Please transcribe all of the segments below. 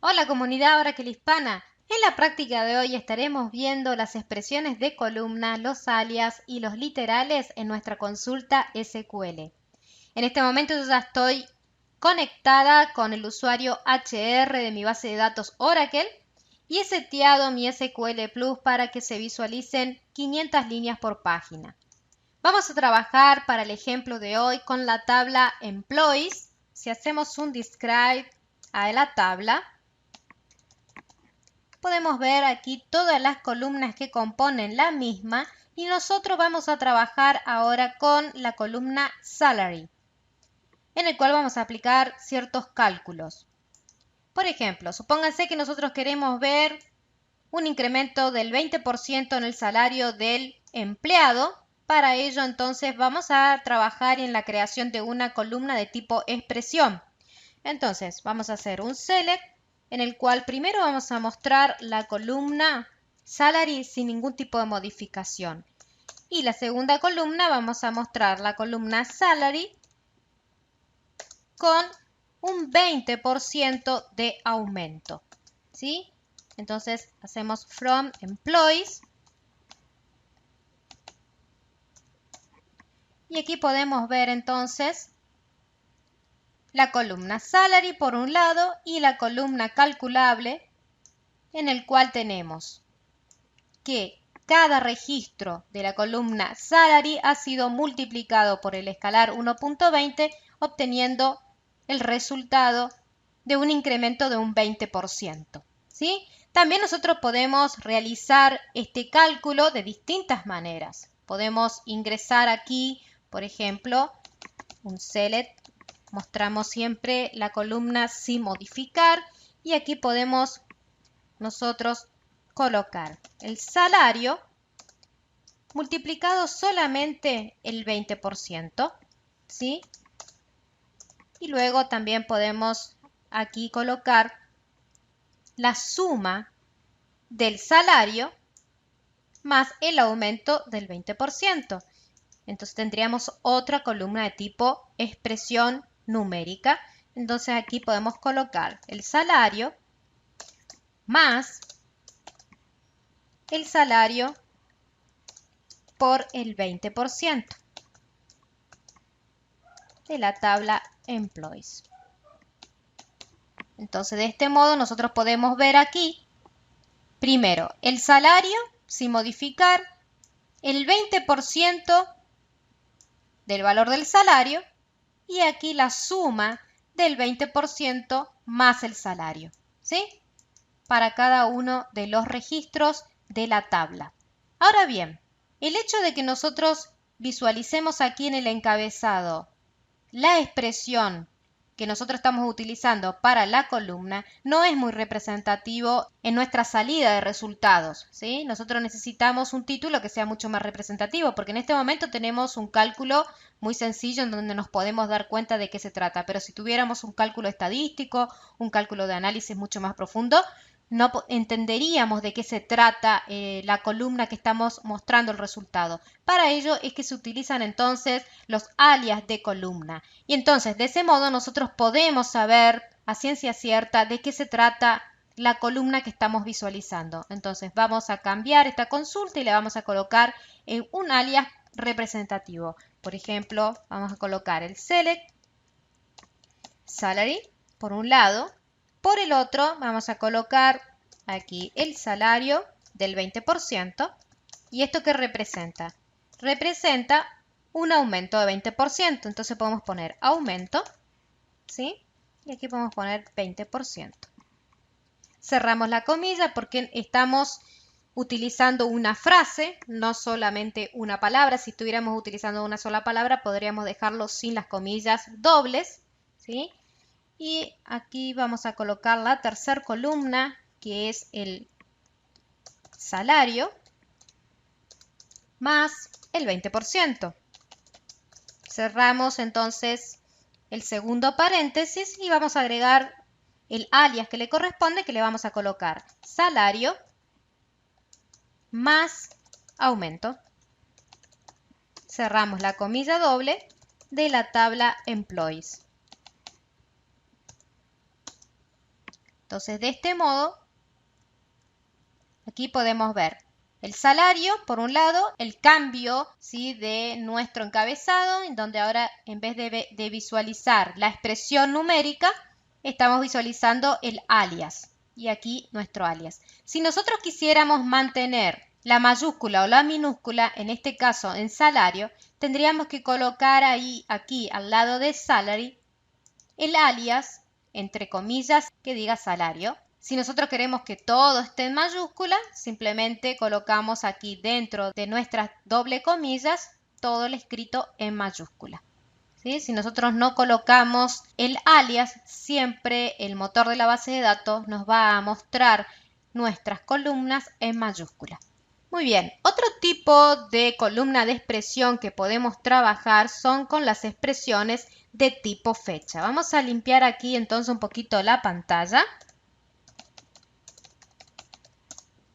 Hola comunidad Oracle Hispana. En la práctica de hoy estaremos viendo las expresiones de columna, los alias y los literales en nuestra consulta SQL. En este momento yo ya estoy conectada con el usuario HR de mi base de datos Oracle y he seteado mi SQL Plus para que se visualicen 500 líneas por página. Vamos a trabajar para el ejemplo de hoy con la tabla Employees. Si hacemos un describe a la tabla, podemos ver aquí todas las columnas que componen la misma y nosotros vamos a trabajar ahora con la columna Salary, en el cual vamos a aplicar ciertos cálculos. Por ejemplo, supónganse que nosotros queremos ver un incremento del 20% en el salario del empleado. Para ello, entonces, vamos a trabajar en la creación de una columna de tipo expresión. Entonces, vamos a hacer un select en el cual primero vamos a mostrar la columna salary sin ningún tipo de modificación. Y la segunda columna vamos a mostrar la columna salary con un 20% de aumento, ¿sí? Entonces hacemos from employees y aquí podemos ver entonces la columna salary por un lado y la columna calculable, en el cual tenemos que cada registro de la columna salary ha sido multiplicado por el escalar 1.20, obteniendo el resultado de un incremento de un 20%, ¿sí? También nosotros podemos realizar este cálculo de distintas maneras. Podemos ingresar aquí, por ejemplo, un select, mostramos siempre la columna sin modificar y aquí podemos nosotros colocar el salario multiplicado solamente el 20%, ¿sí? Y luego también podemos aquí colocar la suma del salario más el aumento del 20%. Entonces tendríamos otra columna de tipo expresión numérica. Entonces aquí podemos colocar el salario más el salario por el 20% de la tabla Employees. Entonces de este modo nosotros podemos ver aquí primero el salario sin modificar, el 20% del valor del salario y aquí la suma del 20% más el salario, ¿sí? Para cada uno de los registros de la tabla. Ahora bien, el hecho de que nosotros visualicemos aquí en el encabezado la expresión que nosotros estamos utilizando para la columna no es muy representativo en nuestra salida de resultados, ¿sí? Nosotros necesitamos un título que sea mucho más representativo porque en este momento tenemos un cálculo muy sencillo en donde nos podemos dar cuenta de qué se trata, pero si tuviéramos un cálculo estadístico, un cálculo de análisis mucho más profundo, no entenderíamos de qué se trata la columna que estamos mostrando el resultado. Para ello es que se utilizan entonces los alias de columna. Y entonces de ese modo nosotros podemos saber a ciencia cierta de qué se trata la columna que estamos visualizando. Entonces vamos a cambiar esta consulta y le vamos a colocar un alias representativo. Por ejemplo, vamos a colocar el select salary por un lado. Por el otro vamos a colocar aquí el salario del 20%. ¿Y esto qué representa? Representa un aumento de 20%. Entonces podemos poner aumento, ¿sí? Y aquí podemos poner 20%. Cerramos la comilla porque estamos utilizando una frase, no solamente una palabra. Si estuviéramos utilizando una sola palabra, podríamos dejarlo sin las comillas dobles, ¿sí? Y aquí vamos a colocar la tercera columna, que es el salario, más el 20%. Cerramos entonces el segundo paréntesis y vamos a agregar el alias que le corresponde, que le vamos a colocar salario más aumento. Cerramos la comilla doble de la tabla Employees. Entonces, de este modo, aquí podemos ver el salario, por un lado, el cambio, ¿sí?, de nuestro encabezado, en donde ahora en vez de visualizar la expresión numérica, estamos visualizando el alias. Y aquí nuestro alias. Si nosotros quisiéramos mantener la mayúscula o la minúscula, en este caso en salario, tendríamos que colocar ahí, aquí al lado de salary, el alias, entre comillas, que diga salario. Si nosotros queremos que todo esté en mayúscula, simplemente colocamos aquí dentro de nuestras doble comillas todo el escrito en mayúscula. ¿Sí? Si nosotros no colocamos el alias, siempre el motor de la base de datos nos va a mostrar nuestras columnas en mayúscula. Muy bien, otro tipo de columna de expresión que podemos trabajar son con las expresiones de tipo fecha. Vamos a limpiar aquí entonces un poquito la pantalla.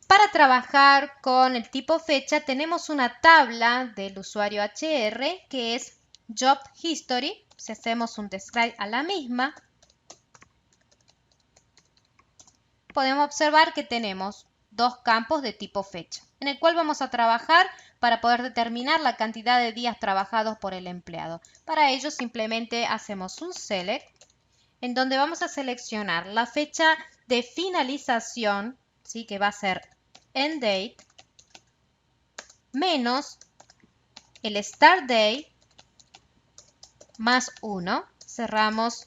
Para trabajar con el tipo fecha tenemos una tabla del usuario HR que es Job History. Si hacemos un describe a la misma, podemos observar que tenemos dos campos de tipo fecha, en el cual vamos a trabajar para poder determinar la cantidad de días trabajados por el empleado. Para ello simplemente hacemos un select, en donde vamos a seleccionar la fecha de finalización, ¿sí?, que va a ser end date, menos el start date, más 1, cerramos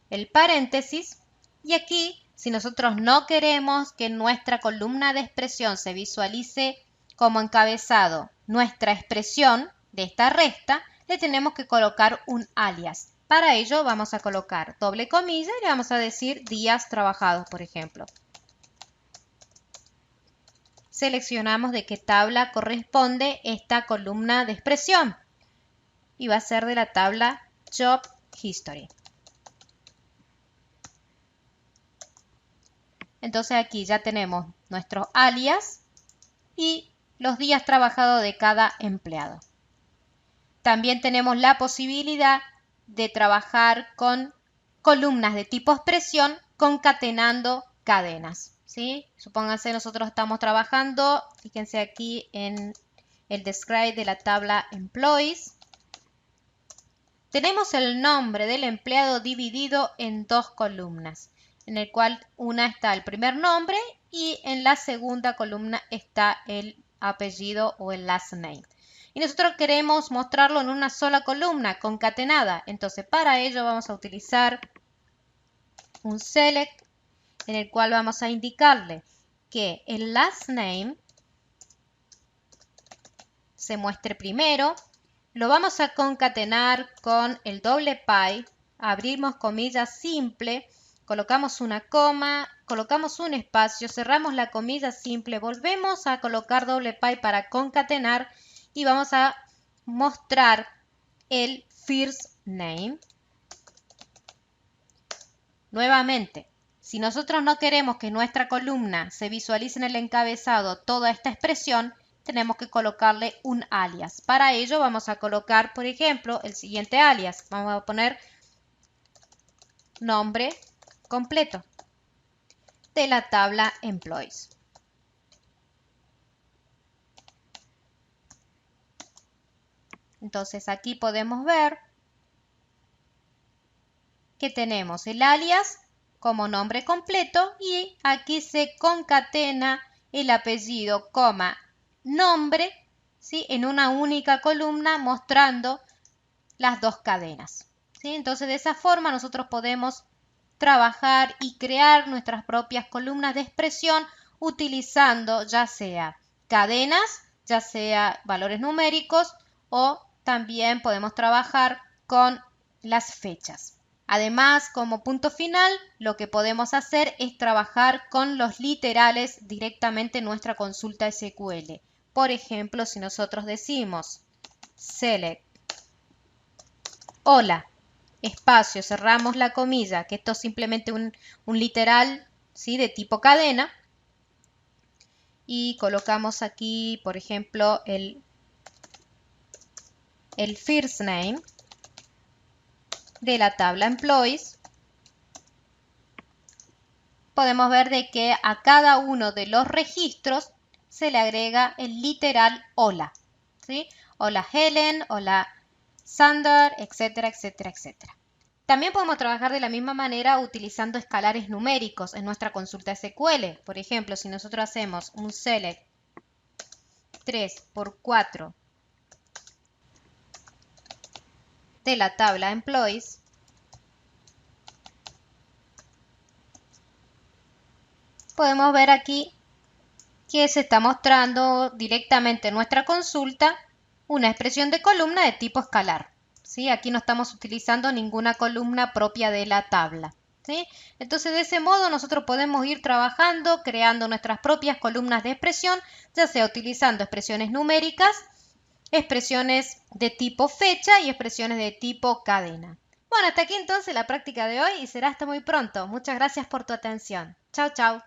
el paréntesis, y aquí, si nosotros no queremos que nuestra columna de expresión se visualice como encabezado nuestra expresión de esta resta, le tenemos que colocar un alias. Para ello vamos a colocar doble comilla y le vamos a decir días trabajados, por ejemplo. Seleccionamos de qué tabla corresponde esta columna de expresión y va a ser de la tabla Job History. Entonces aquí ya tenemos nuestros alias y los días trabajados de cada empleado. También tenemos la posibilidad de trabajar con columnas de tipo expresión concatenando cadenas, ¿sí? Supónganse nosotros estamos trabajando, fíjense aquí en el describe de la tabla Employees. Tenemos el nombre del empleado dividido en dos columnas, en el cual una está el primer nombre y en la segunda columna está el apellido o el last name. Y nosotros queremos mostrarlo en una sola columna concatenada. Entonces para ello vamos a utilizar un select en el cual vamos a indicarle que el last name se muestre primero. Lo vamos a concatenar con el doble pie, abrimos comilla simple, colocamos una coma, colocamos un espacio, cerramos la comilla simple, volvemos a colocar doble pie para concatenar y vamos a mostrar el first name. Nuevamente, si nosotros no queremos que nuestra columna se visualice en el encabezado toda esta expresión, tenemos que colocarle un alias. Para ello vamos a colocar, por ejemplo, el siguiente alias. Vamos a poner nombre completo de la tabla Employees. Entonces aquí podemos ver que tenemos el alias como nombre completo y aquí se concatena el apellido, coma, nombre, ¿sí?, en una única columna mostrando las dos cadenas, ¿sí? Entonces de esa forma nosotros podemos trabajar y crear nuestras propias columnas de expresión utilizando ya sea cadenas, ya sea valores numéricos o también podemos trabajar con las fechas. Además, como punto final, lo que podemos hacer es trabajar con los literales directamente en nuestra consulta SQL. Por ejemplo, si nosotros decimos select hola, espacio, cerramos la comilla, que esto es simplemente un literal, ¿sí?, de tipo cadena, y colocamos aquí, por ejemplo, el first name de la tabla Employees. podemos ver de que a cada uno de los registros se le agrega el literal hola, ¿sí? Hola Helen, hola Sander, etcétera, etcétera, etcétera. También podemos trabajar de la misma manera utilizando escalares numéricos en nuestra consulta SQL. Por ejemplo, si nosotros hacemos un select 3×4 de la tabla employees, podemos ver aquí que se está mostrando directamente en nuestra consulta una expresión de columna de tipo escalar, ¿sí? Aquí no estamos utilizando ninguna columna propia de la tabla, ¿sí? Entonces, de ese modo nosotros podemos ir trabajando, creando nuestras propias columnas de expresión, ya sea utilizando expresiones numéricas, expresiones de tipo fecha y expresiones de tipo cadena. Bueno, hasta aquí entonces la práctica de hoy y será hasta muy pronto. Muchas gracias por tu atención. Chao, chao.